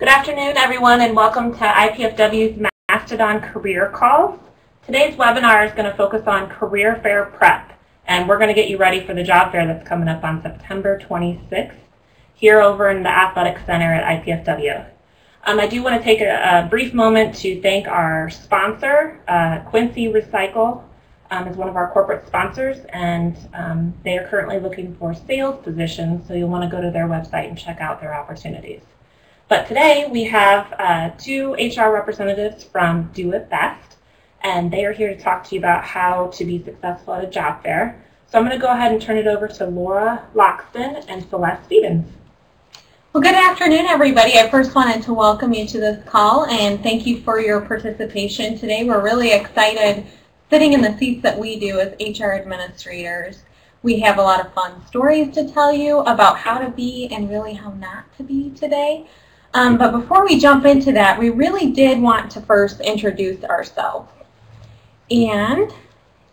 Good afternoon, everyone, and welcome to IPFW's Mastodon Career Calls. Today's webinar is going to focus on career fair prep, and we're going to get you ready for the job fair that's coming up on September 26th here over in the Athletic Center at IPFW. I do want to take a brief moment to thank our sponsor. Quincy Recycle is one of our corporate sponsors, and they are currently looking for sales positions, so you'll want to go to their website and check out their opportunities. But today we have two HR representatives from Do It Best, and they are here to talk to you about how to be successful at a job fair. So I'm going to go ahead and turn it over to Laura Loxton and Celeste Stevens. Well, good afternoon, everybody. I first wanted to welcome you to this call and thank you for your participation today. We're really excited sitting in the seats that we do as HR administrators. We have a lot of fun stories to tell you about how to be and really how not to be today. But before we jump into that, we really did want to first introduce ourselves. And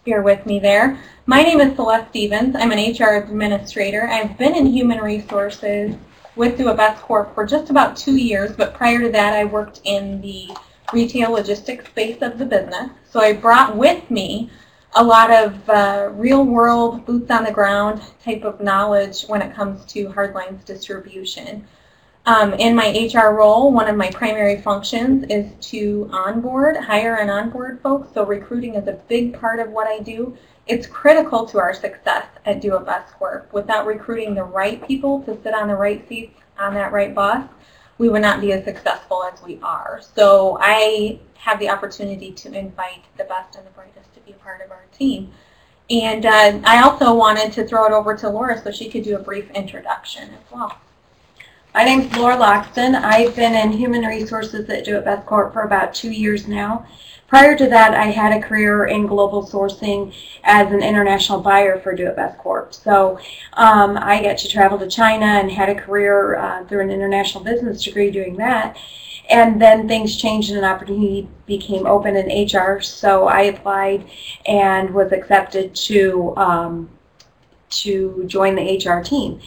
bear with me there. My name is Celeste Stevens. I'm an HR administrator. I've been in human resources with Do It Best Corp for just about 2 years, but prior to that I worked in the retail logistics space of the business. So I brought with me a lot of real-world, boots-on-the-ground type of knowledge when it comes to hardlines distribution. In my HR role, one of my primary functions is to hire and onboard folks, so recruiting is a big part of what I do. It's critical to our success at Do It Best Corp. Without recruiting the right people to sit on the right seats on that right bus, we would not be as successful as we are. So I have the opportunity to invite the best and the brightest to be a part of our team. And I also wanted to throw it over to Laura so she could do a brief introduction as well. My name's Laura Loxton. I've been in human resources at Do It Best Corp for about 2 years now. Prior to that, I had a career in global sourcing as an international buyer for Do It Best Corp. So I got to travel to China and had a career through an international business degree doing that. And then things changed and an opportunity became open in HR, so I applied and was accepted to join the HR team.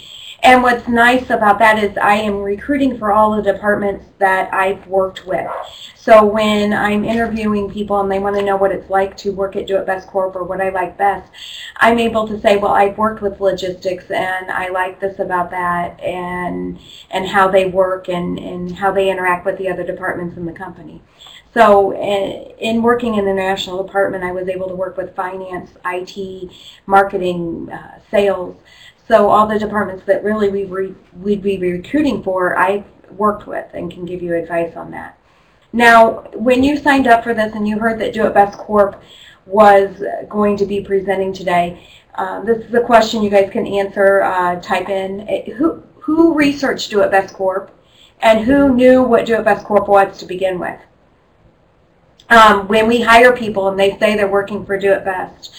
And what's nice about that is I am recruiting for all the departments that I've worked with. So when I'm interviewing people and they want to know what it's like to work at Do It Best Corp or what I like best, I'm able to say, well, I've worked with logistics and I like this about that and how they work and how they interact with the other departments in the company. So in working in the national department, I was able to work with finance, IT, marketing, sales. So all the departments that really we'd be recruiting for, I've worked with and can give you advice on that. Now, when you signed up for this and you heard that Do It Best Corp was going to be presenting today, this is a question you guys can answer, type in. Who researched Do It Best Corp and who knew what Do It Best Corp was to begin with? When we hire people and they say they're working for Do It Best,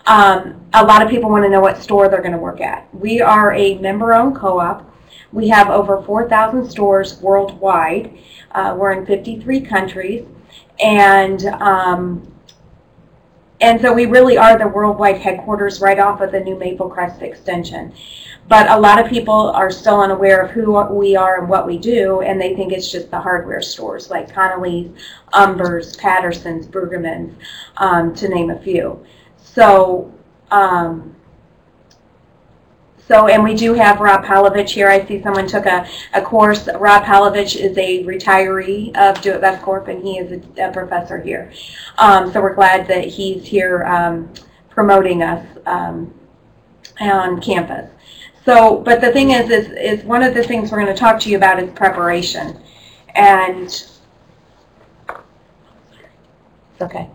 a lot of people want to know what store they're going to work at. We are a member-owned co-op. We have over 4,000 stores worldwide. We're in 53 countries, and so we really are the worldwide headquarters right off of the new Maple Crest extension. But a lot of people are still unaware of who we are and what we do, and they think it's just the hardware stores like Connolly's, Umbers, Patterson's, Brueggemann's, to name a few. So, and we do have Rob Palovich here. I see someone took a course. Rob Palovich is a retiree of Do It Best Corp, and he is a professor here. So we're glad that he's here promoting us on campus. So, but the thing is one of the things we're going to talk to you about is preparation. And, it's okay.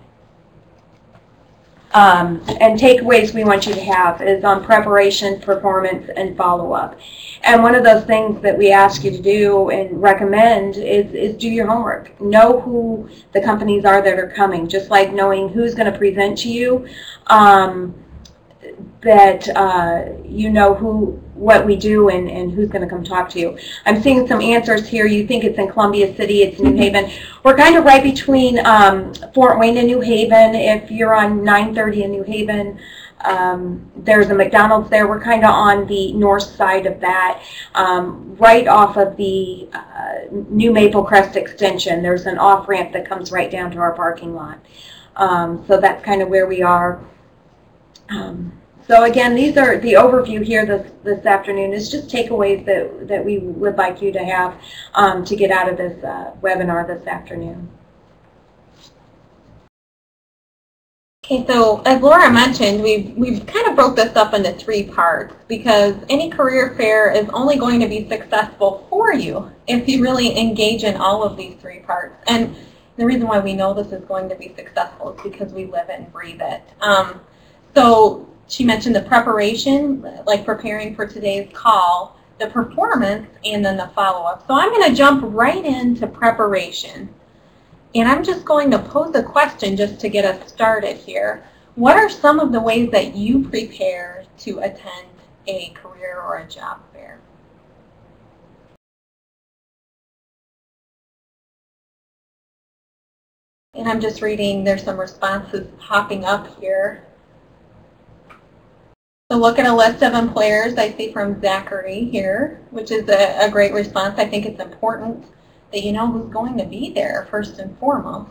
And takeaways we want you to have is on preparation, performance, and follow-up. And one of those things that we ask you to do and recommend is do your homework. Know who the companies are that are coming, just like knowing who's going to present to you, that you know what we do and who's going to come talk to you. I'm seeing some answers here. You think it's in Columbia City, it's New Haven. We're kind of right between Fort Wayne and New Haven. If you're on 930 in New Haven, There's a McDonald's there. We're kind of on the north side of that, right off of the New Maple Crest Extension. There's an off-ramp that comes right down to our parking lot. So that's kind of where we are. So again, these are the overview here this afternoon is just takeaways that we would like you to have to get out of this webinar this afternoon. Okay, so as Laura mentioned, we've kind of broke this up into 3 parts because any career fair is only going to be successful for you if you really engage in all of these 3 parts. And the reason why we know this is going to be successful is because we live it and breathe it. So she mentioned the preparation, like preparing for today's call, the performance, and then the follow-up. So I'm going to jump right into preparation. And I'm just going to pose a question just to get us started here. What are some of the ways that you prepare to attend a career or a job fair? And I'm just reading, there's some responses popping up here. So look at a list of employers I see from Zachary here, which is a great response. I think it's important that you know who's going to be there first and foremost.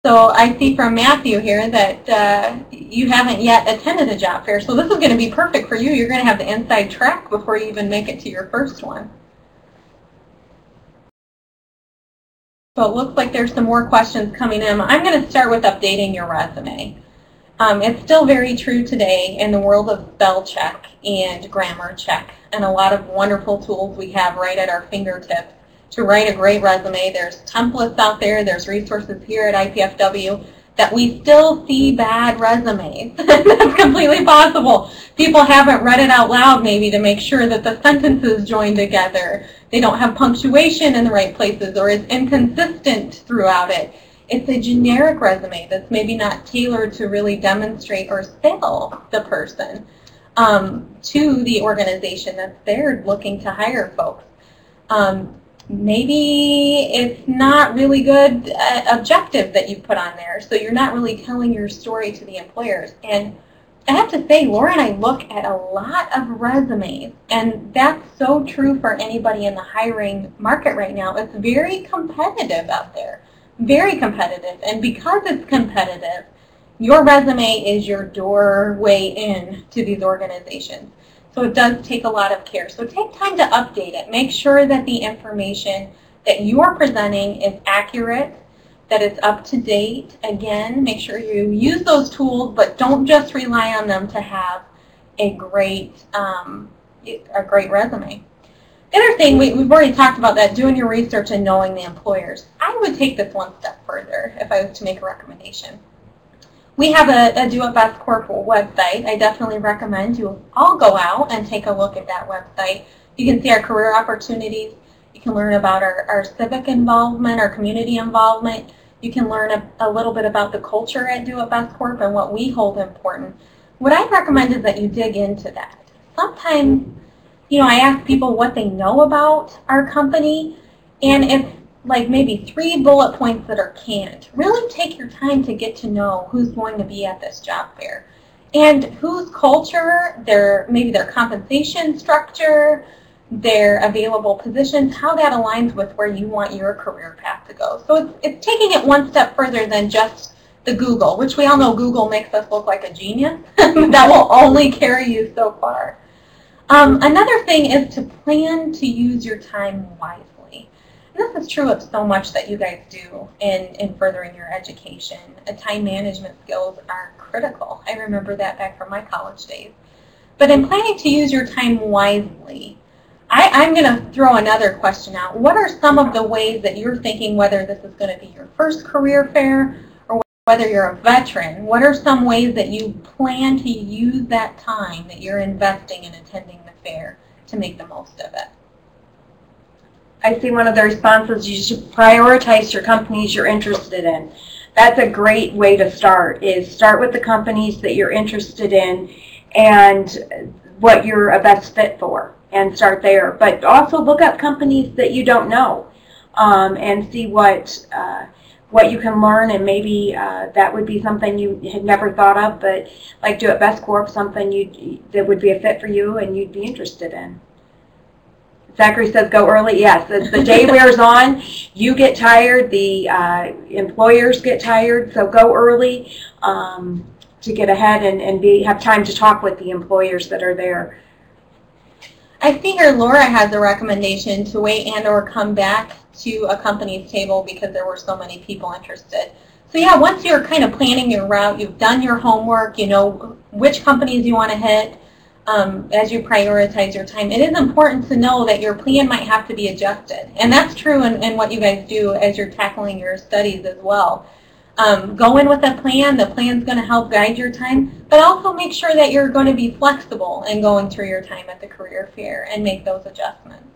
So I see from Matthew here that you haven't yet attended a job fair, so this is going to be perfect for you. You're going to have the inside track before you even make it to your first one. So it looks like there's some more questions coming in. I'm going to start with updating your resume. It's still very true today in the world of spell check and grammar check and a lot of wonderful tools we have right at our fingertips to write a great resume. There's templates out there, there's resources here at IPFW that we still see bad resumes. That's completely possible. People haven't read it out loud maybe to make sure that the sentences join together. They don't have punctuation in the right places or it's inconsistent throughout it. It's a generic resume that's maybe not tailored to really demonstrate or sell the person to the organization that's there looking to hire folks. Maybe it's not really good objective that you put on there, so you're not really telling your story to the employers. And I have to say, Laura and I look at a lot of resumes, and that's so true for anybody in the hiring market right now. It's very competitive out there, very competitive. And because it's competitive, your resume is your doorway in to these organizations. So it does take a lot of care. So take time to update it. Make sure that the information that you're presenting is accurate, that it's up to date. Again, make sure you use those tools, but don't just rely on them to have a great resume. The other thing, we've already talked about that, doing your research and knowing the employers. I would take this one step further if I was to make a recommendation. We have a Do It Best Corp website. I definitely recommend you all go out and take a look at that website. You can see our career opportunities. You can learn about our civic involvement, our community involvement. You can learn a little bit about the culture at Do It Best Corp and what we hold important. What I recommend is that you dig into that. Sometimes, I ask people what they know about our company, and it's like maybe 3 bullet points that are canned. Really take your time to get to know who's going to be at this job fair and whose culture, maybe their compensation structure, their available positions, how that aligns with where you want your career path to go. So it's taking it one step further than just the Google, which we all know Google makes us look like a genius. That will only carry you so far. Another thing is to plan to use your time wisely. And this is true of so much that you guys do in furthering your education. Time management skills are critical. I remember that back from my college days. But in planning to use your time wisely, I'm going to throw another question out. What are some of the ways that you're thinking, whether this is going to be your first career fair or whether you're a veteran, what are some ways that you plan to use that time that you're investing in attending the fair to make the most of it? I see one of the responses, you should prioritize your companies you're interested in. That's a great way to start, is start with the companies that you're interested in and what you're a best fit for, and start there. But also look up companies that you don't know and see what you can learn, and maybe that would be something you had never thought of, but like Do It Best Corp, something that would be a fit for you and you'd be interested in. Zachary says go early. Yes, as the day wears on, you get tired, the employers get tired, so go early to get ahead and have time to talk with the employers that are there. I see here Laura has a recommendation to wait and or come back to a company's table because there were so many people interested. So yeah, once you're kind of planning your route, you've done your homework, you know which companies you want to hit as you prioritize your time, it is important to know that your plan might have to be adjusted. And that's true in what you guys do as you're tackling your studies as well. Go in with a plan. The plan's going to help guide your time, but also make sure that you're going to be flexible in going through your time at the career fair and make those adjustments.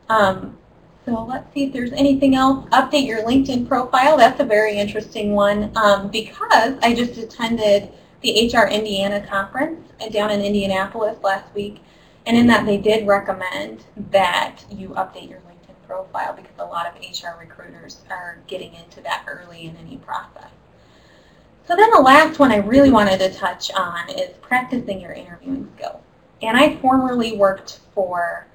So let's see if there's anything else. Update your LinkedIn profile. That's a very interesting one because I just attended the HR Indiana conference down in Indianapolis last week, and in that they did recommend that you update your LinkedIn profile because a lot of HR recruiters are getting into that early in any process. So then the last one I really wanted to touch on is practicing your interviewing skills. And I formerly worked for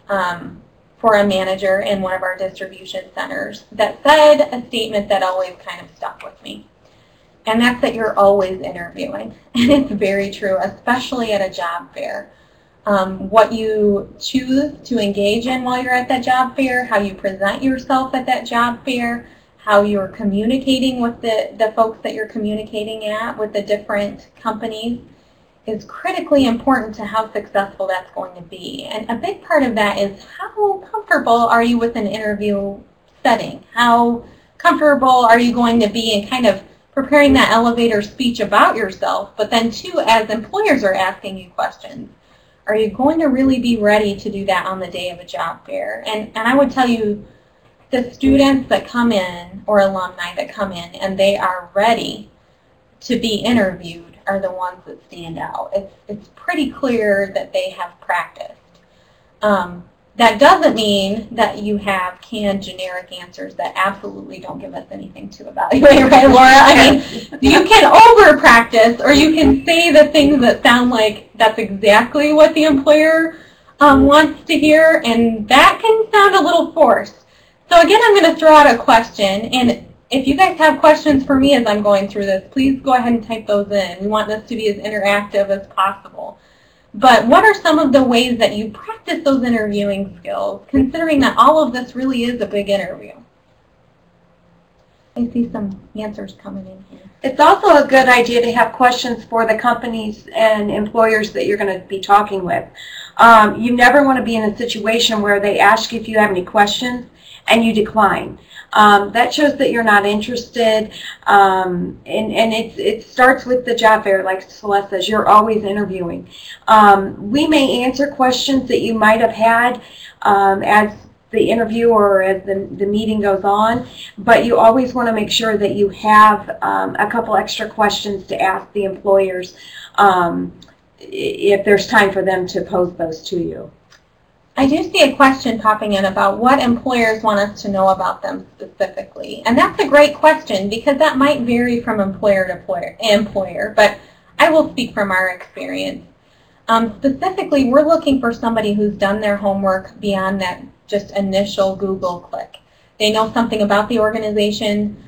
a manager in one of our distribution centers that said a statement that always kind of stuck with me. And that's that you're always interviewing. And it's very true, especially at a job fair. What you choose to engage in while you're at that job fair, how you present yourself at that job fair, how you're communicating with the folks that you're communicating at, with the different companies, is critically important to how successful that's going to be. And a big part of that is how comfortable are you with an interview setting? How comfortable are you going to be in kind of preparing that elevator speech about yourself, but then too, as employers are asking you questions, are you going to really be ready to do that on the day of a job fair? And I would tell you, the students that come in, or alumni that come in, and they are ready to be interviewed are the ones that stand out. It's pretty clear that they have practiced. That doesn't mean that you have canned generic answers that absolutely don't give us anything to evaluate, right, Laura? I mean, you can over-practice, or you can say the things that sound like that's exactly what the employer wants to hear, and that can sound a little forced. So again, I'm going to throw out a question, and if you guys have questions for me as I'm going through this, please go ahead and type those in. We want this to be as interactive as possible. But what are some of the ways that you practice those interviewing skills, considering that all of this really is a big interview? I see some answers coming in here. It's also a good idea to have questions for the companies and employers that you're going to be talking with. You never want to be in a situation where they ask you if you have any questions and you decline. That shows that you're not interested, and it starts with the job fair, like Celeste says, you're always interviewing. We may answer questions that you might have had as the interview or as the meeting goes on, but you always want to make sure that you have a couple extra questions to ask the employers if there's time for them to pose those to you. I do see a question popping in about what employers want us to know about them specifically. And that's a great question because that might vary from employer to employer, but I will speak from our experience. Specifically, we're looking for somebody who's done their homework beyond that just initial Google click. They know something about the organization.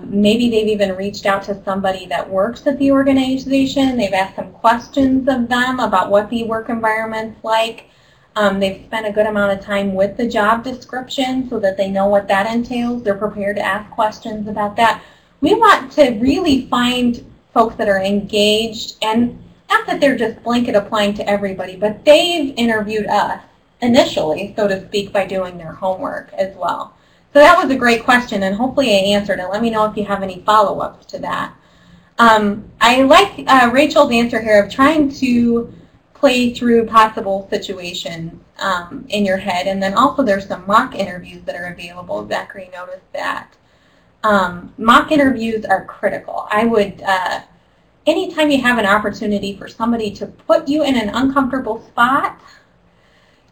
Maybe they've even reached out to somebody that works at the organization. They've asked some questions of them about what the work environment's like. They've spent a good amount of time with the job description so that they know what that entails. They're prepared to ask questions about that. We want to really find folks that are engaged, and not that they're just blanket applying to everybody, but they've interviewed us initially, so to speak, by doing their homework as well. So that was a great question, and hopefully I answered it. Let me know if you have any follow-ups to that. I like Rachel's answer here of trying to play through possible situations in your head. And then also there's some mock interviews that are available. Zachary noticed that. Mock interviews are critical. I would, anytime you have an opportunity for somebody to put you in an uncomfortable spot,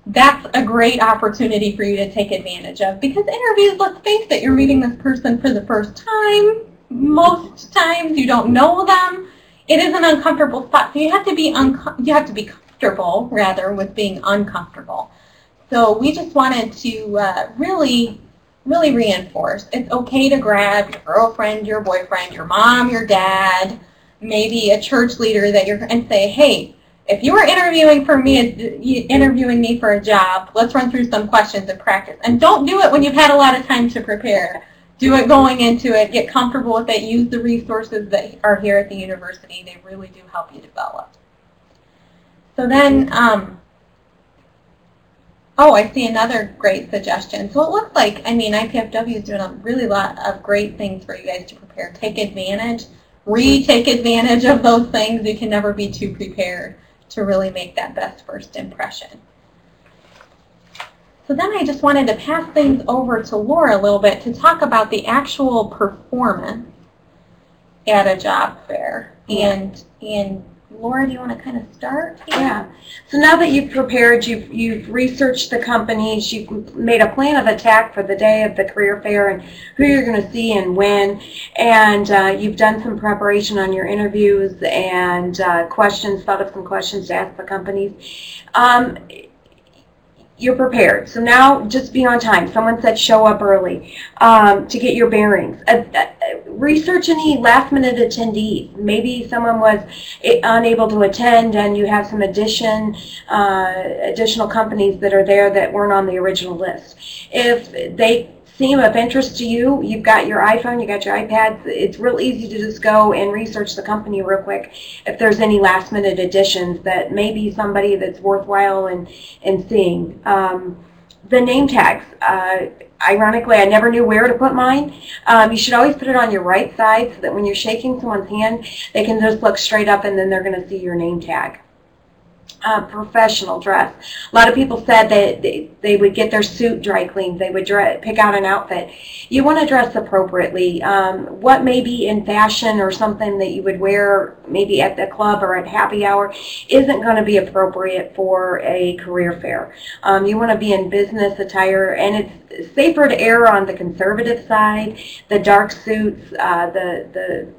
that's a great opportunity for you to take advantage of. Because interviews, let's face it, you're meeting this person for the first time. Most times you don't know them. It is an uncomfortable spot, so you have to be comfortable rather with being uncomfortable. So we just wanted to really reinforce it's okay to grab your girlfriend, your boyfriend, your mom, your dad, maybe a church leader that and say, hey, if you were interviewing me for a job, let's run through some questions and practice. And don't do it when you've had a lot of time to prepare. Do it going into it. Get comfortable with it. Use the resources that are here at the university. They really do help you develop. So then, I see another great suggestion. So it looks like, IPFW is doing a really lot of great things for you guys to prepare. Take advantage, take advantage of those things. You can never be too prepared to really make that best first impression. So then I just wanted to pass things over to Laura a little bit to talk about the actual performance at a job fair. And Laura, do you want to kind of start here? Yeah. So now that you've prepared, you've researched the companies, you've made a plan of attack for the day of the career fair and who you're going to see and when, and you've done some preparation on your interviews and thought of some questions to ask the companies. You're prepared. So now just be on time. Someone said show up early to get your bearings. Research any last-minute attendees. Maybe someone was unable to attend and you have some additional companies that are there that weren't on the original list. If they seem of interest to you, you've got your iPhone, you got your iPads, it's real easy to just go and research the company real quick if there's any last minute additions that may be somebody that's worthwhile in seeing. The name tags, ironically, I never knew where to put mine. You should always put it on your right side so that when you're shaking someone's hand, they can just look straight up and then they're going to see your name tag. Professional dress. A lot of people said that they would get their suit dry cleaned. They would pick out an outfit. You want to dress appropriately. What may be in fashion or something that you would wear maybe at the club or at happy hour isn't going to be appropriate for a career fair. You want to be in business attire, and it's safer to err on the conservative side. The dark suits, the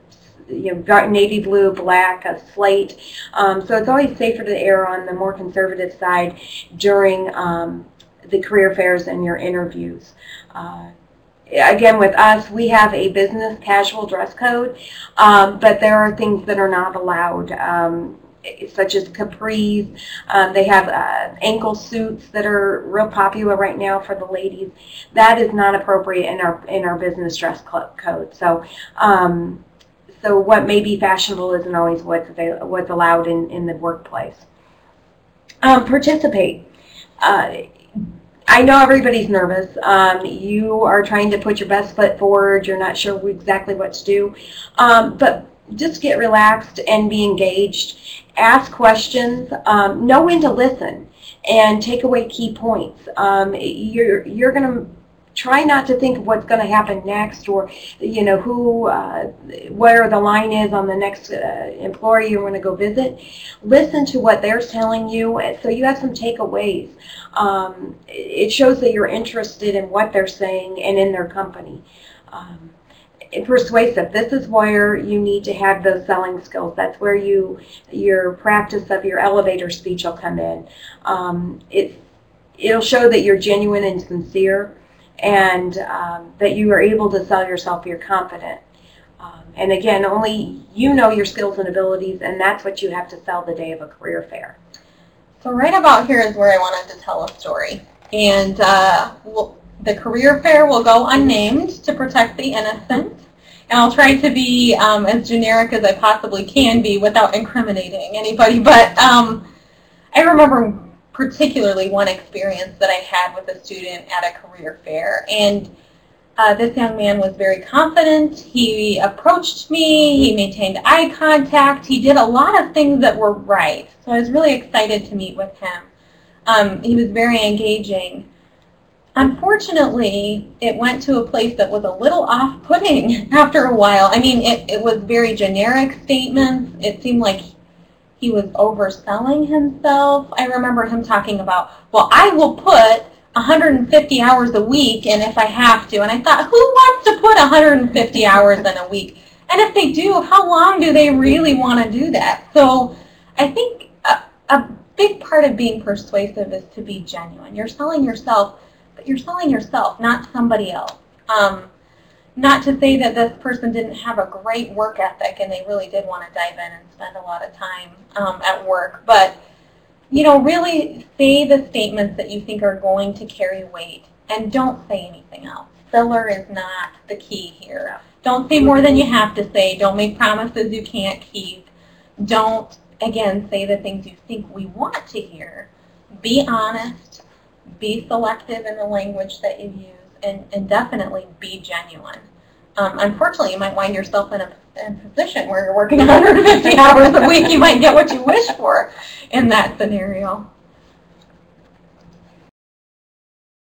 dark navy blue, black, slate. So it's always safer to err on the more conservative side during the career fairs and your interviews. Again, with us, we have a business casual dress code, but there are things that are not allowed, such as capris. They have ankle suits that are real popular right now for the ladies. That is not appropriate in our business dress code. So what may be fashionable isn't always what's allowed in the workplace. Participate. I know everybody's nervous. You are trying to put your best foot forward. You're not sure exactly what to do. But just get relaxed and be engaged. Ask questions. Know when to listen and take away key points. You're going to try not to think of what's going to happen next, or where the line is on the next employer you want to go visit. Listen to what they're telling you, so you have some takeaways. It shows that you're interested in what they're saying and in their company. Persuasive. This is where you need to have those selling skills. That's where your practice of your elevator speech will come in. It'll show that you're genuine and sincere, and that you are able to sell yourself, you're confident. And again, only you know your skills and abilities, and that's what you have to sell the day of a career fair. So right about here is where I wanted to tell a story. And the career fair will go unnamed to protect the innocent. And I'll try to be as generic as I possibly can be without incriminating anybody. But I remember particularly one experience that I had with a student at a career fair. And this young man was very confident. He approached me. He maintained eye contact. He did a lot of things that were right. So I was really excited to meet with him. He was very engaging. Unfortunately, it went to a place that was a little off-putting after a while. I mean, it was very generic statements. It seemed like he was overselling himself. I remember him talking about, well, I will put 150 hours a week, and if I have to. And I thought, who wants to put 150 hours in a week? And if they do, how long do they really want to do that? So I think big part of being persuasive is to be genuine. You're selling yourself, but you're selling yourself, not somebody else. Not to say that this person didn't have a great work ethic and they really did want to dive in and spend a lot of time at work, but really say the statements that you think are going to carry weight, and don't say anything else. Filler is not the key here. Don't say more than you have to say. Don't make promises you can't keep. Don't, again, say the things you think we want to hear. Be honest. Be selective in the language that you use. And definitely be genuine. Unfortunately, you might find yourself in a position where you're working 150 hours a week. You might get what you wish for in that scenario.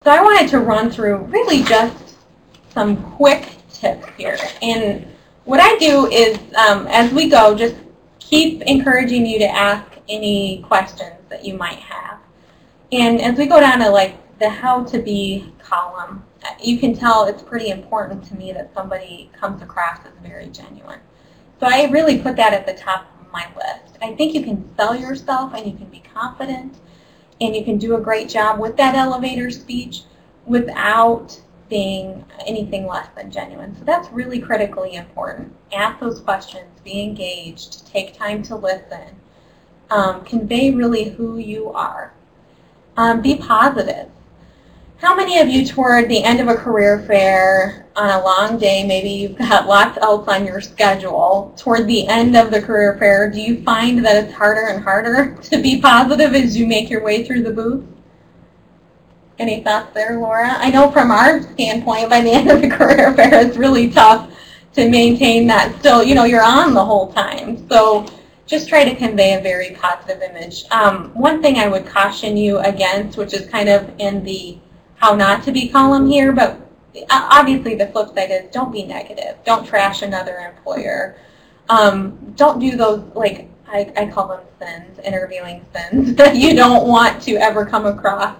So I wanted to run through really just some quick tips here. And what I do is, as we go, just keep encouraging you to ask any questions that you might have. And as we go down to the how to be column, you can tell it's pretty important to me that somebody comes across as very genuine. So I really put that at the top of my list. I think you can sell yourself and you can be confident and you can do a great job with that elevator speech without being anything less than genuine. So that's really critically important. Ask those questions, be engaged, take time to listen, convey really who you are. Be positive. How many of you toward the end of a career fair on a long day, maybe you've got lots else on your schedule, toward the end of the career fair, do you find that it's harder and harder to be positive as you make your way through the booth? Any thoughts there, Laura? I know from our standpoint, by the end of the career fair, it's really tough to maintain that still, you're on the whole time. So just try to convey a very positive image. One thing I would caution you against, which is kind of in the how not to be column here, but obviously the flip side is don't be negative. Don't trash another employer. Don't do those, I call them sins, interviewing sins, that you don't want to ever come across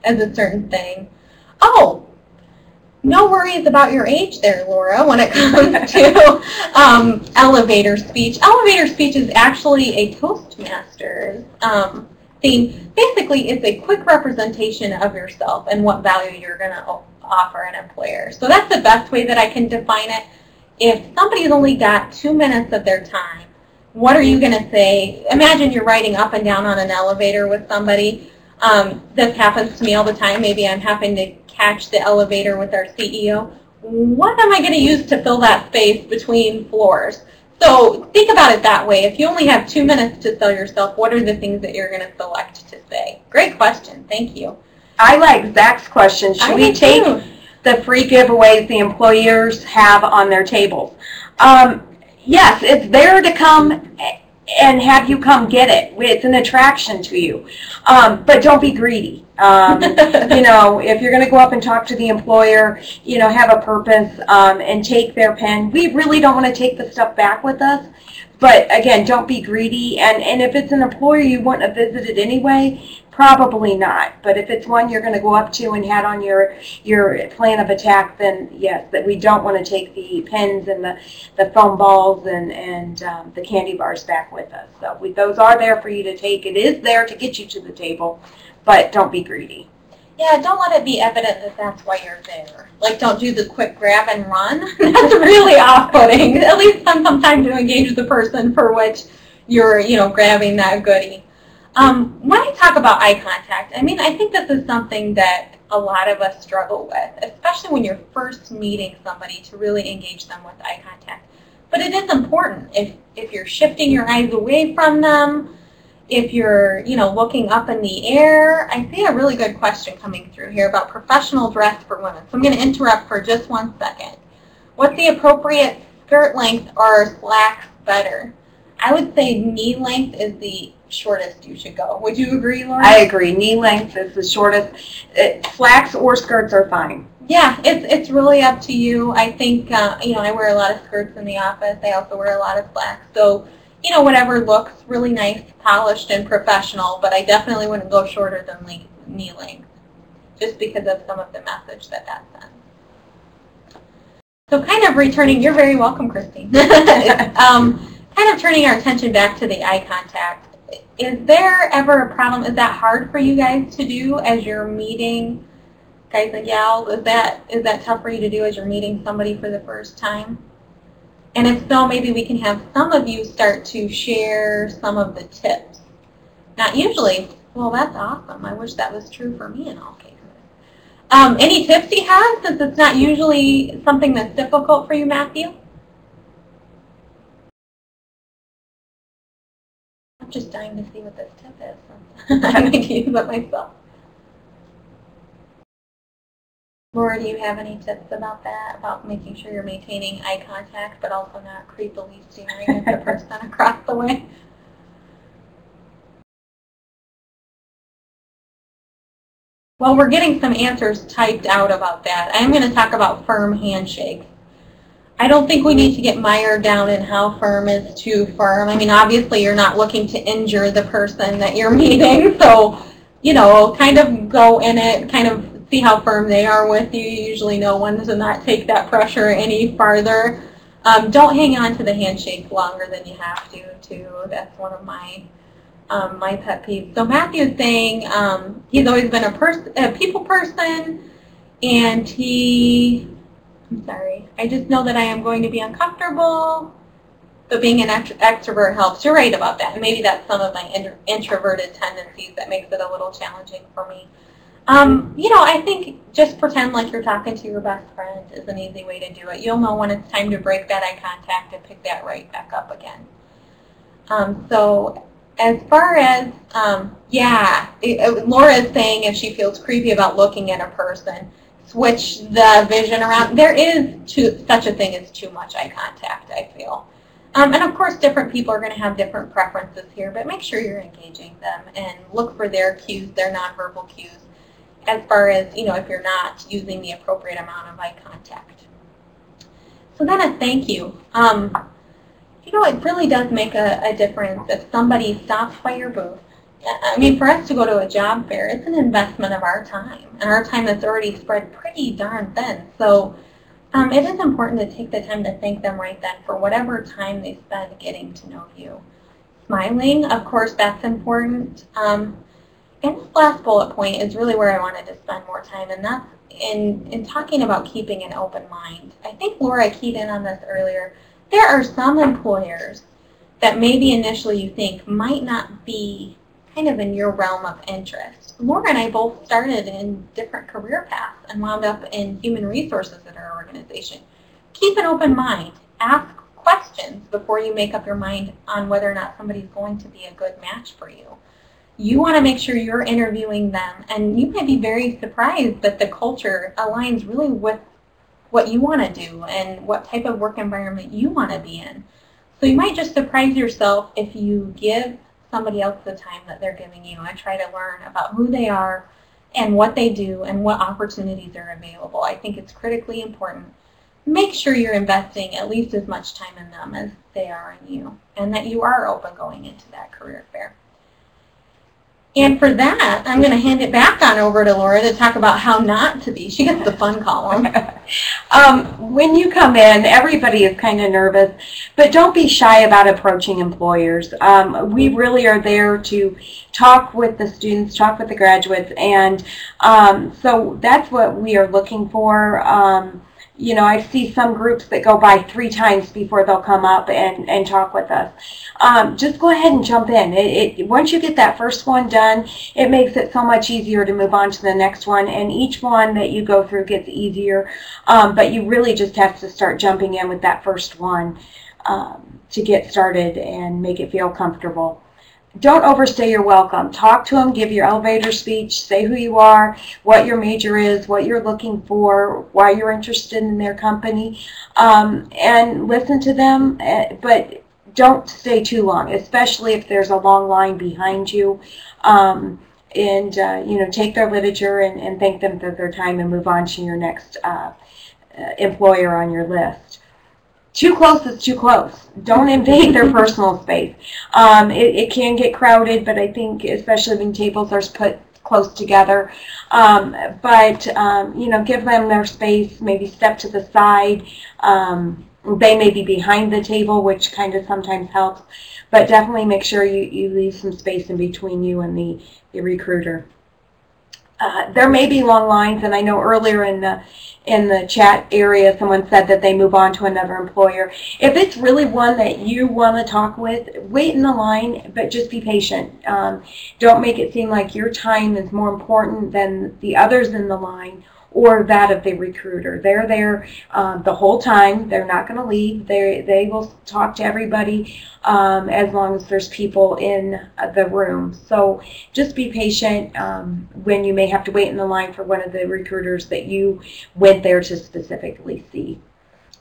as a certain thing. Oh, no worries about your age there, Laura, when it comes to elevator speech. Elevator speech is actually a Toastmasters theme. Basically, it's a quick representation of yourself and what value you're going to offer an employer. So that's the best way that I can define it. If somebody's only got 2 minutes of their time, what are you going to say? Imagine you're riding up and down on an elevator with somebody. This happens to me all the time. Maybe I'm having to catch the elevator with our CEO. What am I going to use to fill that space between floors? So think about it that way. If you only have 2 minutes to sell yourself, what are the things that you're going to select to say? Great question. Thank you. I like Zach's question. Should we take the free giveaways the employers have on their tables? Yes, it's there to come and have you come get it. It's an attraction to you. But don't be greedy. If you're going to go up and talk to the employer, have a purpose and take their pen. We really don't want to take the stuff back with us. But again, don't be greedy. And if it's an employer you wouldn't have visited anyway, probably not. But if it's one you're going to go up to and had on your plan of attack, then yes, that we don't want to take the pens and the foam balls and the candy bars back with us. So those are there for you to take. It is there to get you to the table, but don't be greedy. Yeah, don't let it be evident that that's why you're there. Don't do the quick grab and run. That's really off-putting. At least spend some time to engage the person for which you're, grabbing that goodie. When I talk about eye contact, I think this is something that a lot of us struggle with, especially when you're first meeting somebody, to really engage them with eye contact. But it is important. If you're shifting your eyes away from them, if you're, looking up in the air. I see a really good question coming through here about professional dress for women. So I'm going to interrupt for just 1 second. What's the appropriate skirt length or slacks better? I would say knee length is the shortest you should go. Would you agree, Laura? I agree. Knee length is the shortest. Slacks or skirts are fine. Yeah, it's really up to you. I think, I wear a lot of skirts in the office. I also wear a lot of slacks. So, whatever looks really nice, polished, and professional, but I definitely wouldn't go shorter than knee length, just because of some of the message that sends. So kind of returning, you're very welcome, Christine. Kind of turning our attention back to the eye contact. is there ever a problem? Is that hard for you guys to do as you're meeting, guys and gals? Is that tough for you to do as you're meeting somebody for the first time? And if so, maybe we can have some of you start to share some of the tips. Not usually. Well, that's awesome. I wish that was true for me in all cases. Any tips you have, since it's not usually something that's difficult for you, Matthew? I'm just dying to see what this tip is. I need to use it myself. Laura, do you have any tips about that, about making sure you're maintaining eye contact but also not creepily staring at the person across the way? Well, we're getting some answers typed out about that. I'm going to talk about firm handshakes. I don't think we need to get mired down in how firm is too firm. I mean, obviously you're not looking to injure the person that you're meeting, so, you know, kind of go in it, kind of see how firm they are with you. You usually know when to not take that pressure any farther. Don't hang on to the handshake longer than you have to, too. That's one of my pet peeves. So Matthew's saying he's always been a people person, and I'm sorry, I just know that I am going to be uncomfortable, but being an extrovert helps. You're right about that. And maybe that's some of my introverted tendencies that makes it a little challenging for me. You know, I think just pretend like you're talking to your best friend is an easy way to do it. You'll know when it's time to break that eye contact and pick that right back up again. So as far as, Laura is saying if she feels creepy about looking at a person, switch the vision around. There is such a thing as too much eye contact, I feel. And of course, different people are going to have different preferences here, but make sure you're engaging them and look for their cues, their nonverbal cues, as far as, you know, if you're not using the appropriate amount of eye contact. So then a thank you. You know, it really does make a difference if somebody stops by your booth. I mean, for us to go to a job fair, it's an investment of our time, and our time that's already spread pretty darn thin. So it is important to take the time to thank them right then for whatever time they spend getting to know you. Smiling, of course, that's important. And this last bullet point is really where I wanted to spend more time, and that's in talking about keeping an open mind. I think Laura keyed in on this earlier. There are some employers that maybe initially you think might not be kind of in your realm of interest. Laura and I both started in different career paths and wound up in human resources at our organization. Keep an open mind. Ask questions before you make up your mind on whether or not somebody's going to be a good match for you. You want to make sure you're interviewing them, and you might be very surprised that the culture aligns really with what you want to do and what type of work environment you want to be in. So you might just surprise yourself if you give somebody else the time that they're giving you and try to learn about who they are and what they do and what opportunities are available. I think it's critically important. Make sure you're investing at least as much time in them as they are in you, and that you are open going into that career fair. And for that, I'm going to hand it back on over to Laura to talk about how not to be. She gets the fun column. When you come in, everybody is kind of nervous, but don't be shy about approaching employers. We really are there to talk with the students, talk with the graduates, and so that's what we are looking for. You know, I see some groups that go by 3 times before they'll come up and talk with us. Just go ahead and jump in. Once you get that first one done, it makes it so much easier to move on to the next one, and each one that you go through gets easier, but you really just have to start jumping in with that first one to get started and make it feel comfortable. Don't overstay your welcome. Talk to them, give your elevator speech, say who you are, what your major is, what you're looking for, why you're interested in their company, and listen to them, but don't stay too long, especially if there's a long line behind you. You know, take their literature and thank them for their time and move on to your next employer on your list. Too close is too close. Don't invade their personal space. It can get crowded, but I think especially when tables are put close together. You know, give them their space, maybe step to the side, They may be behind the table, which kind of sometimes helps, but definitely make sure you leave some space in between you and the recruiter. There may be long lines, and I know earlier in the chat area someone said that they move on to another employer. If it's really one that you want to talk with, wait in the line, but just be patient. Don't make it seem like your time is more important than the others in the line or that of the recruiter. They're there the whole time. They're not going to leave. They will talk to everybody as long as there's people in the room. So just be patient when you may have to wait in the line for one of the recruiters that you went there to specifically see.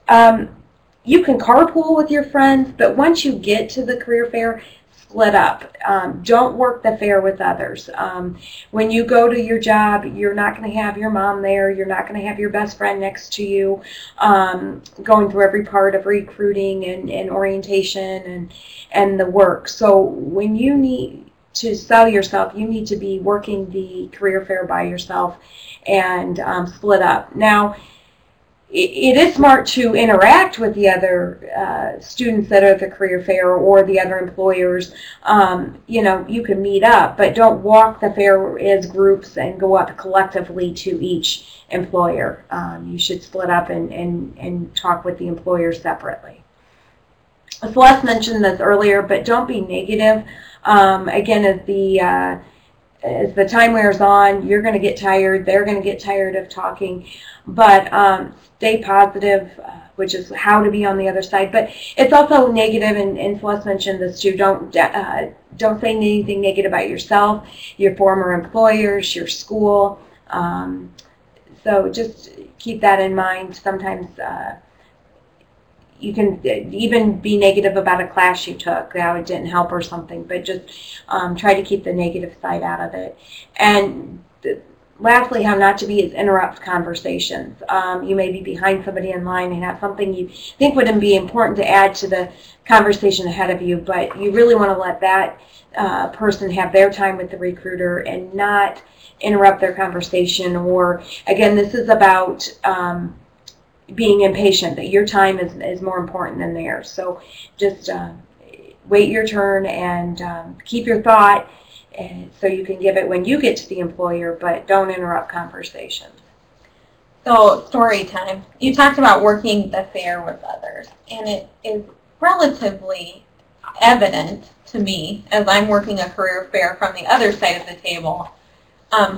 You can carpool with your friends, but once you get to the career fair, split up. Don't work the fair with others. When you go to your job, you're not going to have your mom there. You're not going to have your best friend next to you going through every part of recruiting and orientation and the work. So when you need to sell yourself, you need to be working the career fair by yourself and split up. Now, it is smart to interact with the other students that are at the career fair or the other employers. You can meet up, but don't walk the fair as groups and go up collectively to each employer. You should split up and talk with the employers separately. Celeste mentioned this earlier, but don't be negative. Again, as the time wears on, you're going to get tired. They're going to get tired of talking. But stay positive, which is how to be on the other side. But it's also negative, and Celeste mentioned this too. Don't say anything negative about yourself, your former employers, your school. So just keep that in mind. Sometimes you can even be negative about a class you took, how it didn't help or something, but just try to keep the negative side out of it. And lastly, how not to be is interrupt conversations. You may be behind somebody in line and have something you think would be important to add to the conversation ahead of you, but you really want to let that person have their time with the recruiter and not interrupt their conversation. Or, again, this is about being impatient, that your time is more important than theirs. So just wait your turn and keep your thought so you can give it when you get to the employer, but don't interrupt conversations. So, story time. You talked about working the fair with others, and it is relatively evident to me as I'm working a career fair from the other side of the table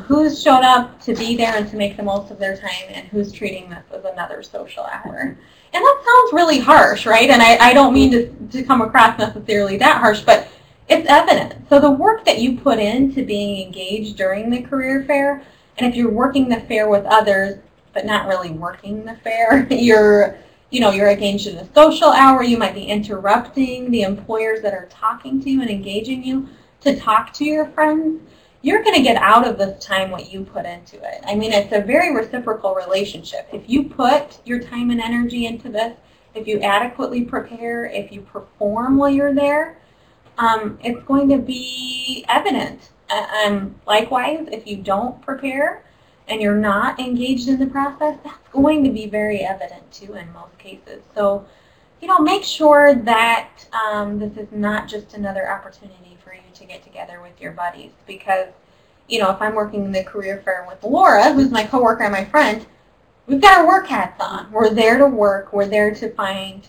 who's showed up to be there and to make the most of their time and who's treating this as another social hour. And that sounds really harsh, right? And I don't mean to come across necessarily that harsh, but it's evident. So the work that you put into being engaged during the career fair, and if you're working the fair with others but not really working the fair, you're engaged in a social hour. You might be interrupting the employers that are talking to you and engaging you to talk to your friends. You're going to get out of this time what you put into it. I mean, it's a very reciprocal relationship. If you put your time and energy into this, if you adequately prepare, if you perform while you're there, it's going to be evident. Likewise, if you don't prepare and you're not engaged in the process, that's going to be very evident too in most cases. So, make sure that this is not just another opportunity for you to get together with your buddies, because, if I'm working the career fair with Laura, who's my coworker and my friend, we've got our work hats on. We're there to work. We're there to find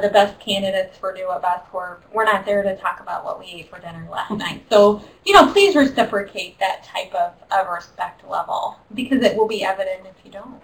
the best candidates for Do What Best Corp. We're not there to talk about what we ate for dinner last night. So, please reciprocate that type of respect level, because it will be evident if you don't.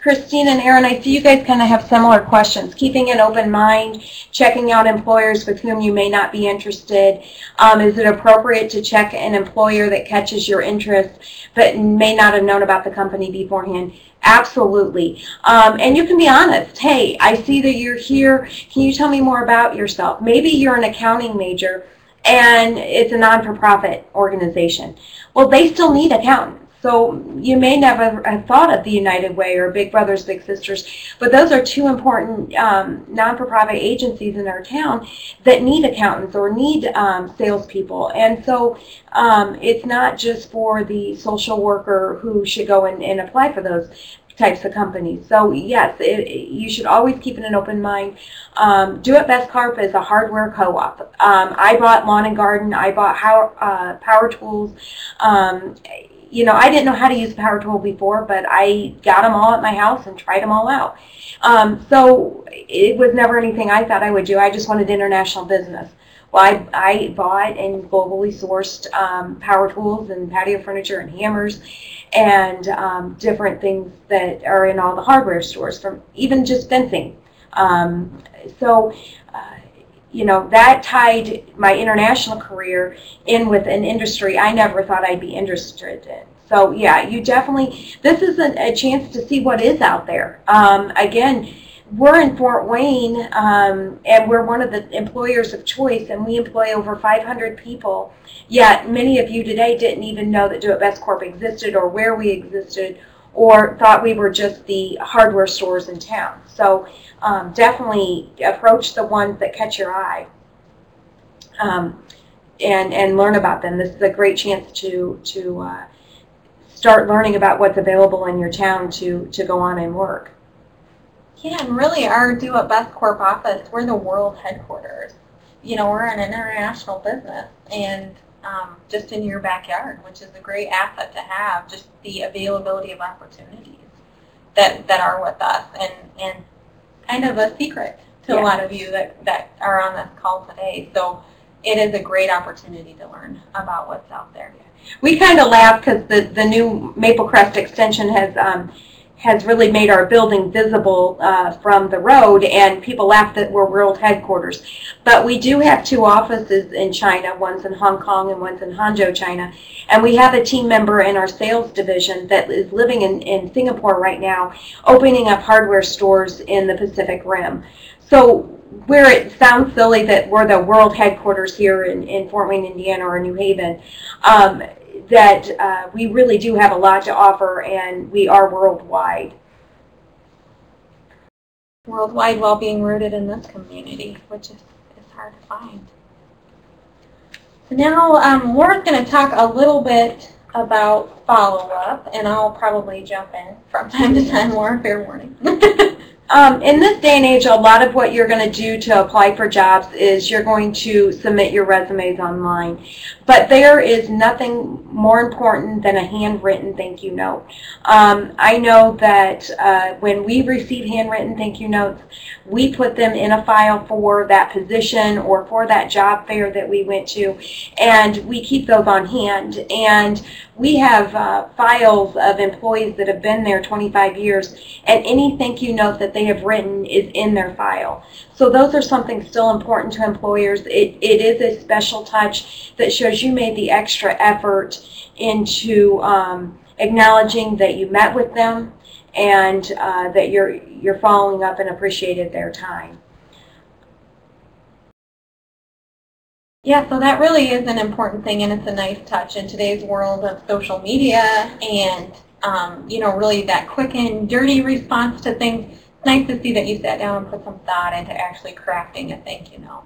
Christine and Aaron, I see you guys kind of have similar questions. Keeping an open mind, checking out employers with whom you may not be interested. Is it appropriate to check an employer that catches your interest but may not have known about the company beforehand? Absolutely. And you can be honest. Hey, I see that you're here. Can you tell me more about yourself? Maybe you're an accounting major and it's a non-for-profit organization. Well, they still need accountants. So you may never have thought of the United Way or Big Brothers Big Sisters, but those are two important non-for-profit agencies in our town that need accountants or need salespeople. And so it's not just for the social worker who should go and apply for those. types of companies. So yes, you should always keep an open mind. Do It Best Corp is a hardware co-op. I bought lawn and garden. I bought power tools. You know, I didn't know how to use a power tool before, but I got them all at my house and tried them all out. So it was never anything I thought I would do. I just wanted international business. Well, I bought and globally sourced power tools and patio furniture and hammers and different things that are in all the hardware stores, from even just fencing. You know, that tied my international career in with an industry I never thought I'd be interested in. So yeah, you definitely, this is a chance to see what is out there. Again, we're in Fort Wayne, and we're one of the employers of choice, and we employ over 500 people. Yet many of you today didn't even know that Do It Best Corp existed, or where we existed, or thought we were just the hardware stores in town. So definitely approach the ones that catch your eye, and learn about them. This is a great chance to start learning about what's available in your town to go on and work. Yeah, and really our Do It Best Corp office, we're the world headquarters. You know, we're an international business, and just in your backyard, which is a great asset to have, just the availability of opportunities that are with us, and kind of a secret to a lot of you that are on this call today. So it is a great opportunity to learn about what's out there. We kind of laugh because the new Maple Crest extension has really made our building visible from the road, and people laugh that we're world headquarters. But we do have 2 offices in China. One's in Hong Kong and one's in Hangzhou, China. And we have a team member in our sales division that is living in Singapore right now, opening up hardware stores in the Pacific Rim. So where it sounds silly that we're the world headquarters here in Fort Wayne, Indiana, or New Haven, that we really do have a lot to offer, and we are worldwide. Worldwide while being rooted in this community, which is hard to find. So now Laura's going to talk a little bit about follow-up, and I'll probably jump in from time to time, Laura, fair warning. In this day and age, a lot of what you're going to do to apply for jobs is you're going to submit your resumes online. But there is nothing more important than a handwritten thank you note. I know that when we receive handwritten thank you notes, we put them in a file for that position or for that job fair that we went to, and we keep those on hand. And we have files of employees that have been there 25 years, and any thank you note that they have written is in their file. So those are something still important to employers. It is a special touch that shows you made the extra effort into acknowledging that you met with them, and that you're following up and appreciated their time. Yeah, so that really is an important thing, and it's a nice touch in today's world of social media and, you know, really that quick and dirty response to things. It's nice to see that you sat down and put some thought into actually crafting a thank you note.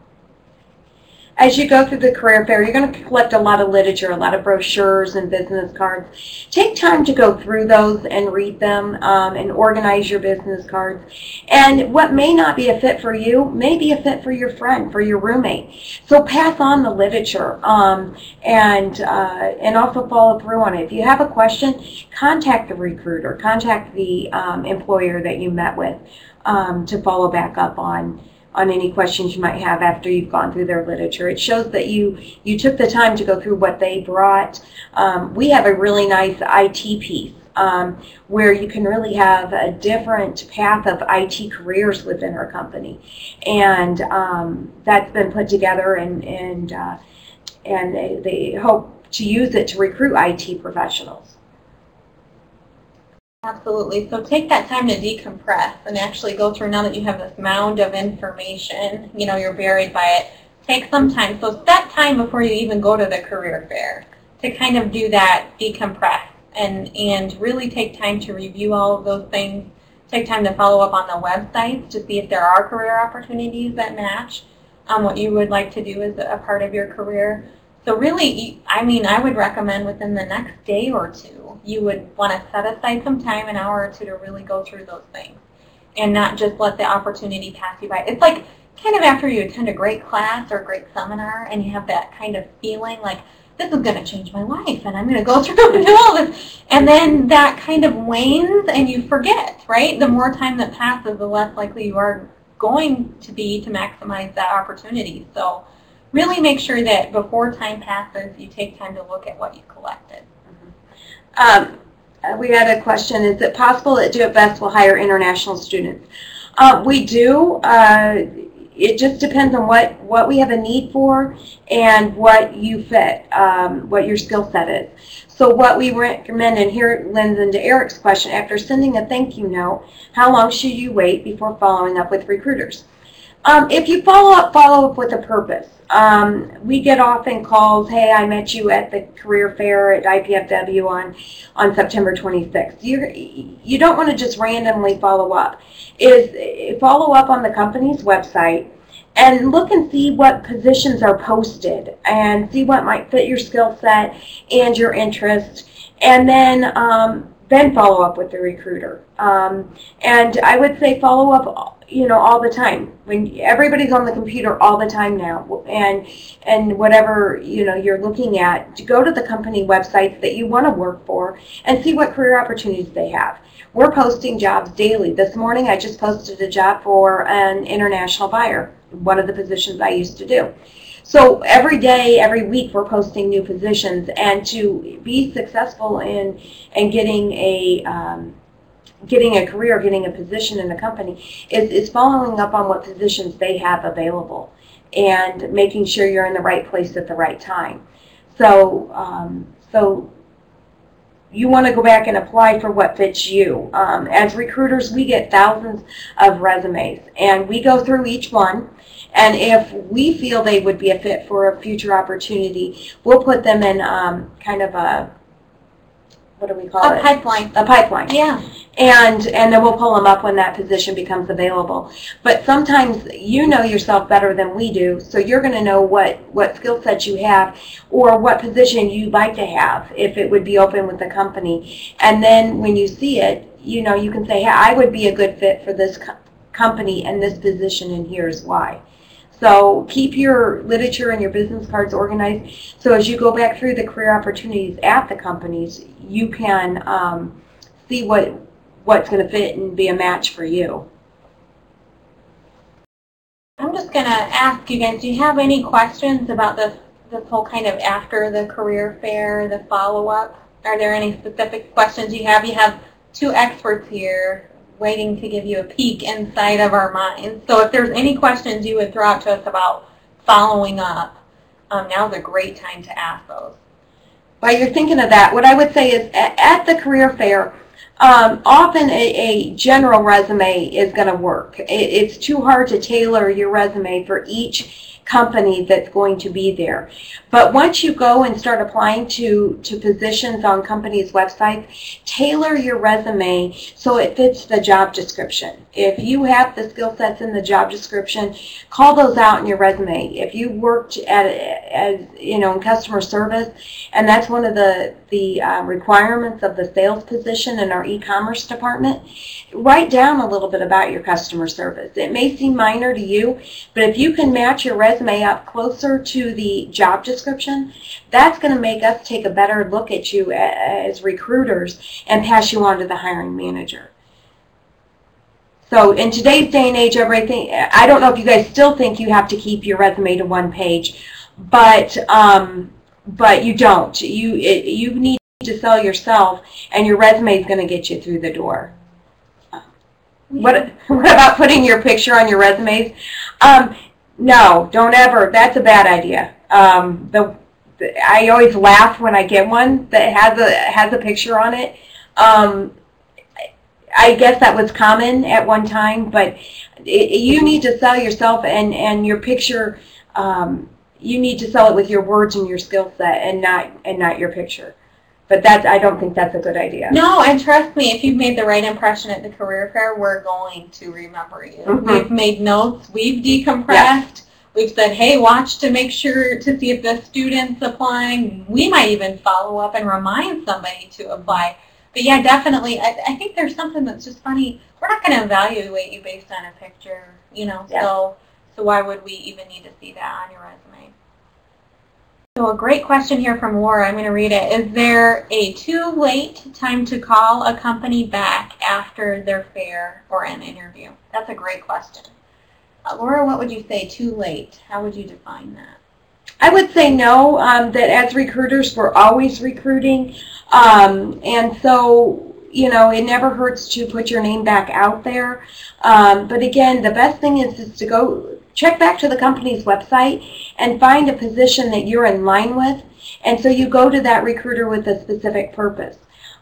As you go through the career fair, you're going to collect a lot of literature, a lot of brochures and business cards. Take time to go through those and read them, and organize your business cards. And what may not be a fit for you may be a fit for your friend, for your roommate. So pass on the literature, and also follow through on it. If you have a question, contact the recruiter, contact the employer that you met with to follow back up on any questions you might have after you've gone through their literature. It shows that you took the time to go through what they brought. We have a really nice IT piece where you can really have a different path of IT careers within our company. And that's been put together, and they hope to use it to recruit IT professionals. Absolutely. So take that time to decompress and actually go through, now that you have this mound of information, you know, you're buried by it, take some time. So it's that time before you even go to the career fair to kind of do that decompress and really take time to review all of those things. Take time to follow up on the websites to see if there are career opportunities that match what you would like to do as a part of your career. So really, I mean, I would recommend within the next day or two, you would want to set aside some time, an hour or two, to really go through those things and not just let the opportunity pass you by. It's like kind of after you attend a great class or a great seminar and you have that kind of feeling like, this is going to change my life and I'm going to go through and do all this. And then that kind of wanes and you forget, right? The more time that passes, the less likely you are going to be to maximize that opportunity. So really make sure that before time passes, you take time to look at what you collected. We had a question, is it possible that Do It Best will hire international students? We do. It just depends on what we have a need for and what you fit, what your skill set is. So what we recommend, and here it lends into Eric's question, after sending a thank you note, how long should you wait before following up with recruiters? If you follow up with a purpose. We get often calls, hey, I met you at the career fair at IPFW on September 26th. You don't want to just randomly follow up. Follow up on the company's website and look and see what positions are posted and see what might fit your skill set and your interest, and then follow up with the recruiter. And I would say follow up, all the time. When everybody's on the computer all the time now, and whatever you're looking at, to go to the company websites that you want to work for and see what career opportunities they have. We're posting jobs daily. This morning I just posted a job for an international buyer, one of the positions I used to do. So every day, every week, we're posting new positions, and to be successful in getting a career, getting a position in a company is following up on what positions they have available and making sure you're in the right place at the right time. So you want to go back and apply for what fits you. As recruiters, we get thousands of resumes, and we go through each one. And if we feel they would be a fit for a future opportunity, we'll put them in kind of a, what do we call it? A pipeline. A pipeline. Yeah. And then we'll pull them up when that position becomes available. But sometimes you know yourself better than we do, so you're going to know what skill sets you have or what position you'd like to have if it would be open with the company. And then when you see it, you can say, hey, I would be a good fit for this company and this position, and here's why. So keep your literature and your business cards organized, so as you go back through the career opportunities at the companies, you can see what's going to fit and be a match for you. I'm just going to ask you guys, do you have any questions about this whole kind of after the career fair, the follow-up? Are there any specific questions you have? You have two experts here waiting to give you a peek inside of our minds. So if there's any questions you would throw out to us about following up, now's a great time to ask those. While you're thinking of that, what I would say is at the career fair, often a general resume is going to work. It's too hard to tailor your resume for each company that's going to be there. But once you go and start applying to positions on companies' websites, tailor your resume so it fits the job description. If you have the skill sets in the job description, call those out in your resume. If you worked in customer service, and that's one of the requirements of the sales position in our e-commerce department, write down a little bit about your customer service. It may seem minor to you, but if you can match your resume up closer to the job description, that's going to make us take a better look at you as recruiters and pass you on to the hiring manager. So in today's day and age, everything, I don't know if you guys still think you have to keep your resume to one page, but you don't. You need to sell yourself, and your resume is going to get you through the door. What about putting your picture on your resumes? No, don't ever. That's a bad idea. I always laugh when I get one that has a picture on it. I guess that was common at one time, but you need to sell yourself and your picture. You need to sell it with your words and your skill set, and not your picture. But I don't think that's a good idea. No, and trust me, if you've made the right impression at the career fair, we're going to remember you. Mm-hmm. We've made notes, we've decompressed, yes. We've said, hey, watch to make sure to see if the student's applying. We might even follow up and remind somebody to apply. But yeah, definitely, I think there's something that's just funny. We're not going to evaluate you based on a picture, you know, Yeah. so why would we even need to see that on your resume? So a great question here from Laura. I'm going to read it. Is there a too late time to call a company back after their fair or an interview? That's a great question. Laura, what would you say, too late? How would you define that? I would say no, that as recruiters, we're always recruiting. And so, you know, it never hurts to put your name back out there. But again, the best thing is to go check back to the company's website and find a position that you're in line with. And so you go to that recruiter with a specific purpose.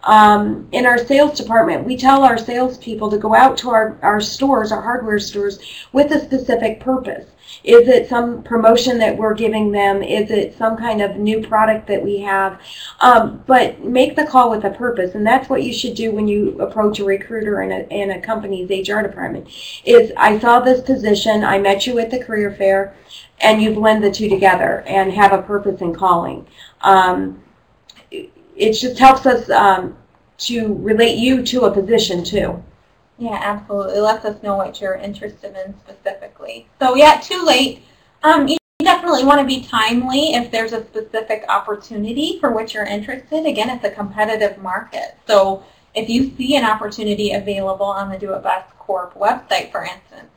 In our sales department, we tell our salespeople to go out to our stores, our hardware stores, with a specific purpose. Is it some promotion that we're giving them? Is it some kind of new product that we have? But make the call with a purpose, and that's what you should do when you approach a recruiter in a company's HR department. Is I saw this position, I met you at the career fair, and you blend the two together and have a purpose in calling. It just helps us to relate you to a position too. Yeah, absolutely. It lets us know what you're interested in specifically. So yeah, too late. You definitely want to be timely if there's a specific opportunity for which you're interested. Again, it's a competitive market. So if you see an opportunity available on the Do It Best Corp website, for instance,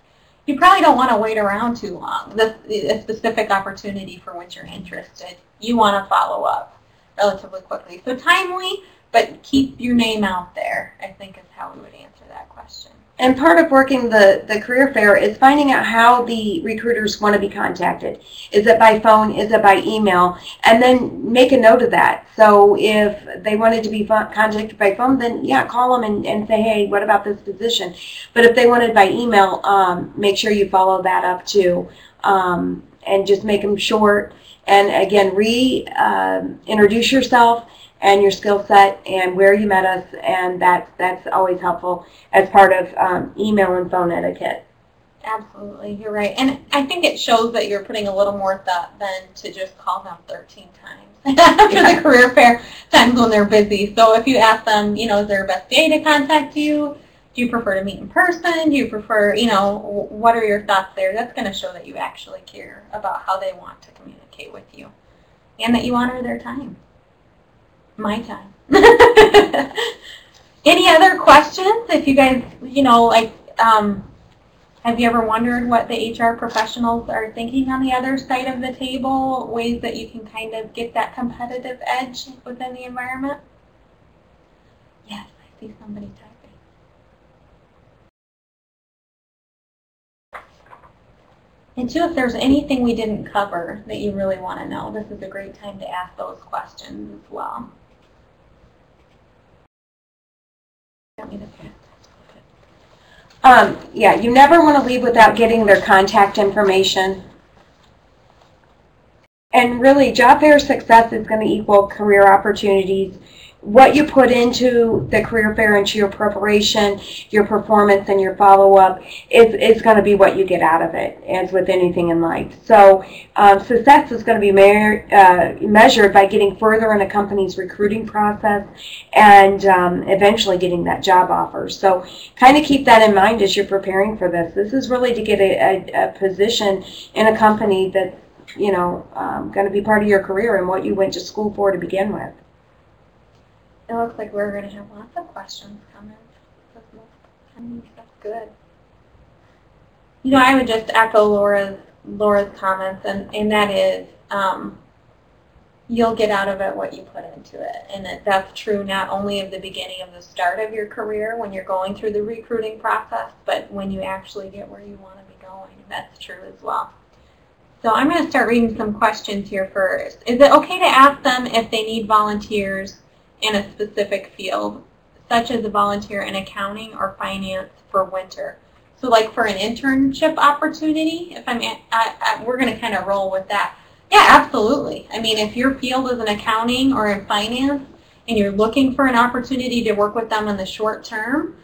you probably don't want to wait around too long. A specific opportunity for which you're interested, you want to follow up relatively quickly. So timely, but keep your name out there, I think is how we would answer that question. And part of working the career fair is finding out how the recruiters want to be contacted. Is it by phone? Is it by email? And then make a note of that. So if they wanted to be contacted by phone, then yeah, call them and say, hey, what about this position? But if they wanted by email, make sure you follow that up too, and just make them short. And again, introduce yourself and your skill set and where you met us, and that's always helpful as part of email and phone etiquette. Absolutely, you're right. And I think it shows that you're putting a little more thought than to just call them 13 times after the career fair, times when they're busy. So if you ask them, you know, is there a best day to contact you? Do you prefer to meet in person? Do you prefer, you know, what are your thoughts there? That's going to show that you actually care about how they want to communicate with you and that you honor their time. My time. Any other questions? If you guys, you know, like, have you ever wondered what the HR professionals are thinking on the other side of the table, ways that you can kind of get that competitive edge within the environment? Yes, I see somebody typing. And two, if there's anything we didn't cover that you really want to know, this is a great time to ask those questions as well. Yeah, you never want to leave without getting their contact information. And really, job fair success is going to equal career opportunities. What you put into the career fair, into your preparation, your performance, and your follow-up is going to be what you get out of it, as with anything in life. So success is going to be measured by getting further in a company's recruiting process and eventually getting that job offer. So kind of keep that in mind as you're preparing for this. This is really to get a position in a company that's, you know, going to be part of your career and what you went to school for to begin with. It looks like we're going to have lots of questions coming. That's good. You know, I would just echo Laura's comments, and that is, you'll get out of it what you put into it. And that's true not only of the beginning of the start of your career when you're going through the recruiting process, but when you actually get where you want to be going. That's true as well. So I'm going to start reading some questions here first. Is it okay to ask them if they need volunteers in a specific field, such as a volunteer in accounting or finance for winter? So like for an internship opportunity, if we're going to kind of roll with that. Yeah, absolutely. I mean, if your field is in accounting or in finance and you're looking for an opportunity to work with them in the short term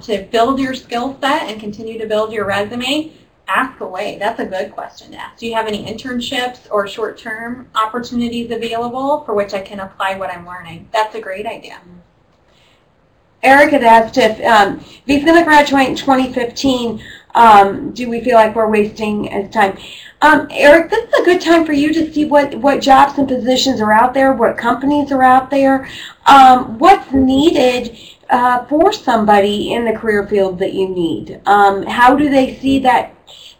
to build your skill set and continue to build your resume, Ask away. That's a good question to ask. Do you have any internships or short-term opportunities available for which I can apply what I'm learning? That's a great idea. Eric had asked if he's going to graduate in 2015, do we feel like we're wasting his time? Eric, this is a good time for you to see what jobs and positions are out there, what companies are out there, what's needed for somebody in the career field that you need. How do they see that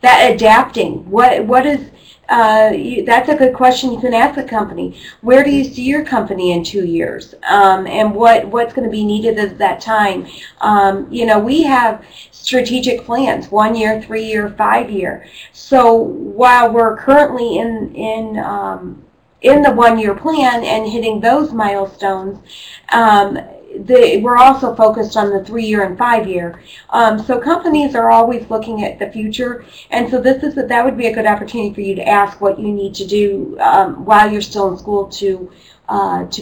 adapting? What is that's a good question you can ask a company. Where do you see your company in 2 years? And what's going to be needed at that time? We have strategic plans, 1 year, 3 year, 5 year. So while we're currently in the 1 year plan and hitting those milestones, we're also focused on the 3 year and 5 year. So companies are always looking at the future, and so that would be a good opportunity for you to ask what you need to do while you're still in school to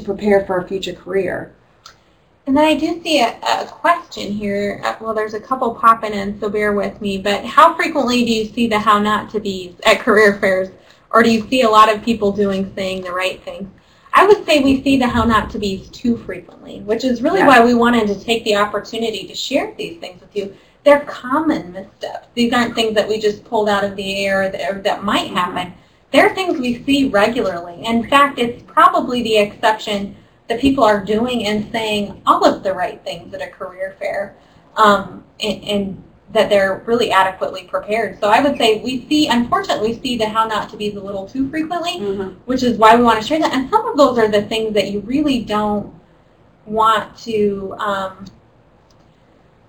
prepare for a future career. And then I do see a question here. Well, there's a couple popping in, so bear with me. But how frequently do you see the how not to be's at career fairs, or do you see a lot of people saying the right thing? I would say we see the how not to be's too frequently, which is really why we wanted to take the opportunity to share these things with you. They're common missteps. These aren't things that we just pulled out of the air or that might happen. They're things we see regularly. In fact, it's probably the exception that people are doing and saying all of the right things at a career fair, and that they're really adequately prepared. So I would say unfortunately, we see the how not to be's a little too frequently, which is why we want to share that. And some of those are the things that you really don't want to, some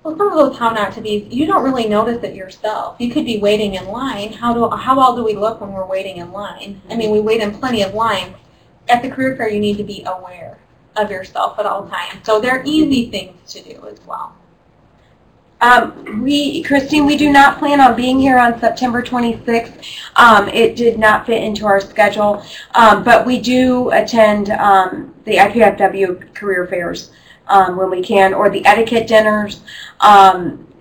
of those how not to be's, you don't really notice it yourself. You could be waiting in line. How well do we look when we're waiting in line? I mean, we wait in plenty of lines. At the career fair, you need to be aware of yourself at all times. So they're easy things to do as well. Christine, we do not plan on being here on September 26th. It did not fit into our schedule, but we do attend the IPFW career fairs when we can, or the etiquette dinners.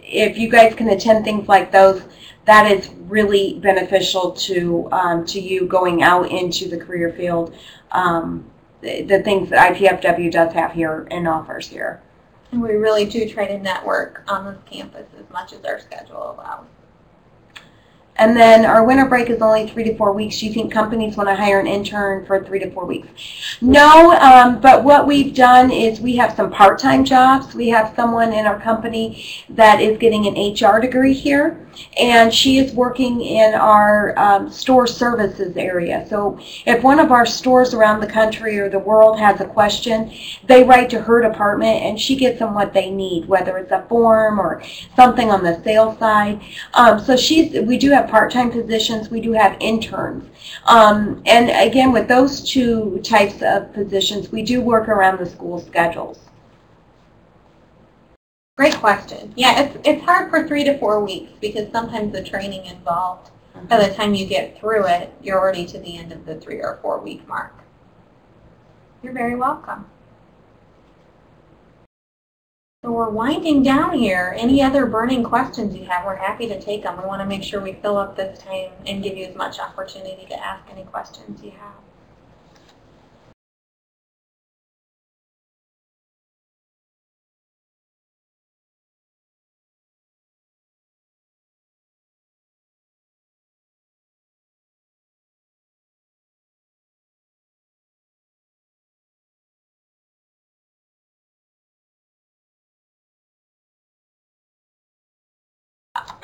If you guys can attend things like those, that is really beneficial to you going out into the career field. The things that IPFW does have here and offers here. And we really do try to network on this campus as much as our schedule allows. And then our winter break is only 3 to 4 weeks. Do you think companies want to hire an intern for 3 to 4 weeks? No, but what we've done is we have some part-time jobs. We have someone in our company that is getting an HR degree here, and she is working in our store services area. So if one of our stores around the country or the world has a question, they write to her department, and she gets them what they need, whether it's a form or something on the sales side. So we do have part-time positions. We do have interns. And again, with those two types of positions, we do work around the school schedules. Great question. Yeah, it's hard for 3 to 4 weeks because sometimes the training involved, by the time you get through it, you're already to the end of the 3 or 4 week mark. You're very welcome. So we're winding down here. Any other burning questions you have, we're happy to take them. We want to make sure we fill up this time and give you as much opportunity to ask any questions you have.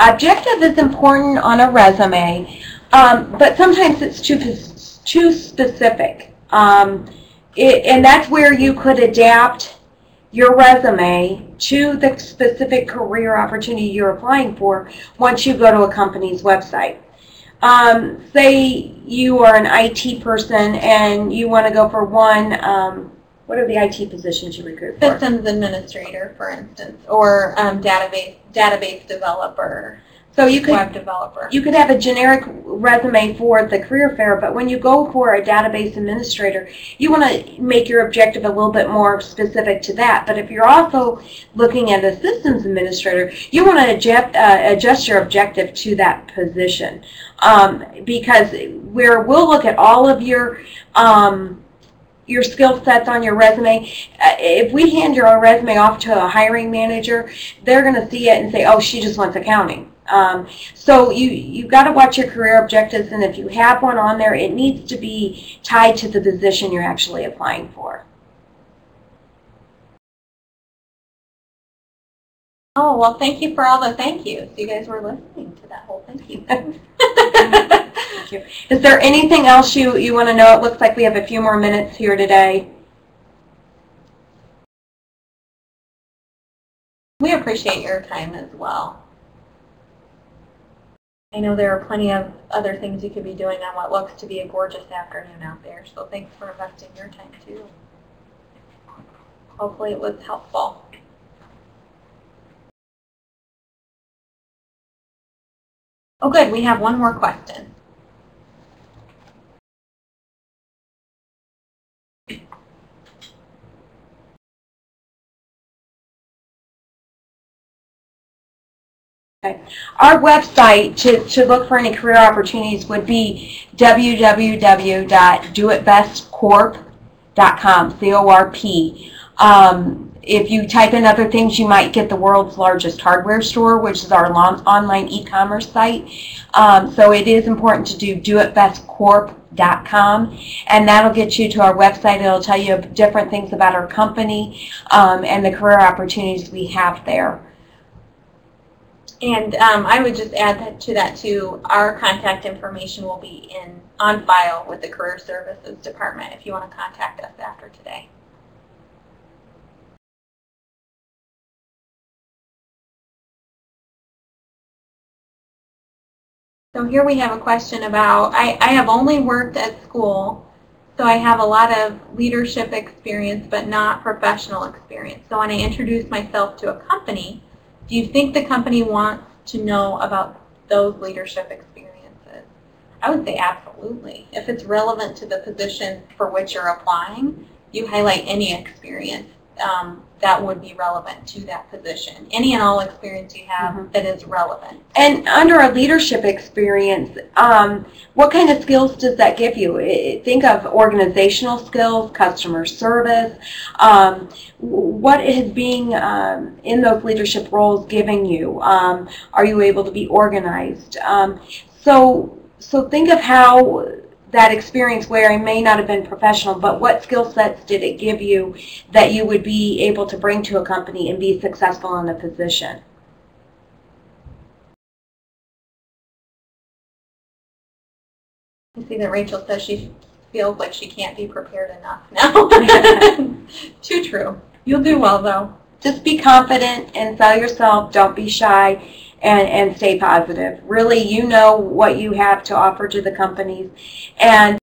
Objective is important on a resume, but sometimes it's too specific. And that's where you could adapt your resume to the specific career opportunity you're applying for once you go to a company's website. Say you are an IT person and you want to go for one, what are the IT positions you recruit for? Systems administrator, for instance, or database developer. So you could web developer. You could have a generic resume for the career fair, but when you go for a database administrator, you want to make your objective a little bit more specific to that. But if you're also looking at a systems administrator, you want to adjust your objective to that position, because we'll look at all of your skill sets on your resume. If we hand your resume off to a hiring manager, they're going to see it and say, oh, she just wants accounting. So you've got to watch your career objectives, and if you have one on there, it needs to be tied to the position you're actually applying for. Oh, well, thank you for all the thank yous. You guys were listening to that whole thank you. Thank you. Is there anything else you want to know? It looks like we have a few more minutes here today. We appreciate your time as well. I know there are plenty of other things you could be doing on what looks to be a gorgeous afternoon out there, so thanks for investing your time too. Hopefully it was helpful. Oh good, we have one more question. Okay. Our website to look for any career opportunities would be www.doitbestcorp.com, C-O-R-P. If you type in other things, you might get the world's largest hardware store, which is our online e-commerce site. So it is important to do doitbestcorp.com, and that'll get you to our website. It'll tell you different things about our company and the career opportunities we have there. And I would just add to that too, our contact information will be on file with the Career Services Department if you want to contact us after today. So here we have a question about, I have only worked at school, so I have a lot of leadership experience but not professional experience. So when I introduce myself to a company, do you think the company wants to know about those leadership experiences? I would say absolutely. If it's relevant to the position for which you're applying, you highlight any experience that would be relevant to that position. Any and all experience you have that is relevant. And under a leadership experience, what kind of skills does that give you? Think of organizational skills, customer service. What is being in those leadership roles giving you? Are you able to be organized? So think of how that experience where it may not have been professional, but what skill sets did it give you that you would be able to bring to a company and be successful in a position? I see that Rachel says she feels like she can't be prepared enough now. Too true. You'll do well though. Just be confident and sell yourself. Don't be shy. And stay positive. Really, you know what you have to offer to the companies, and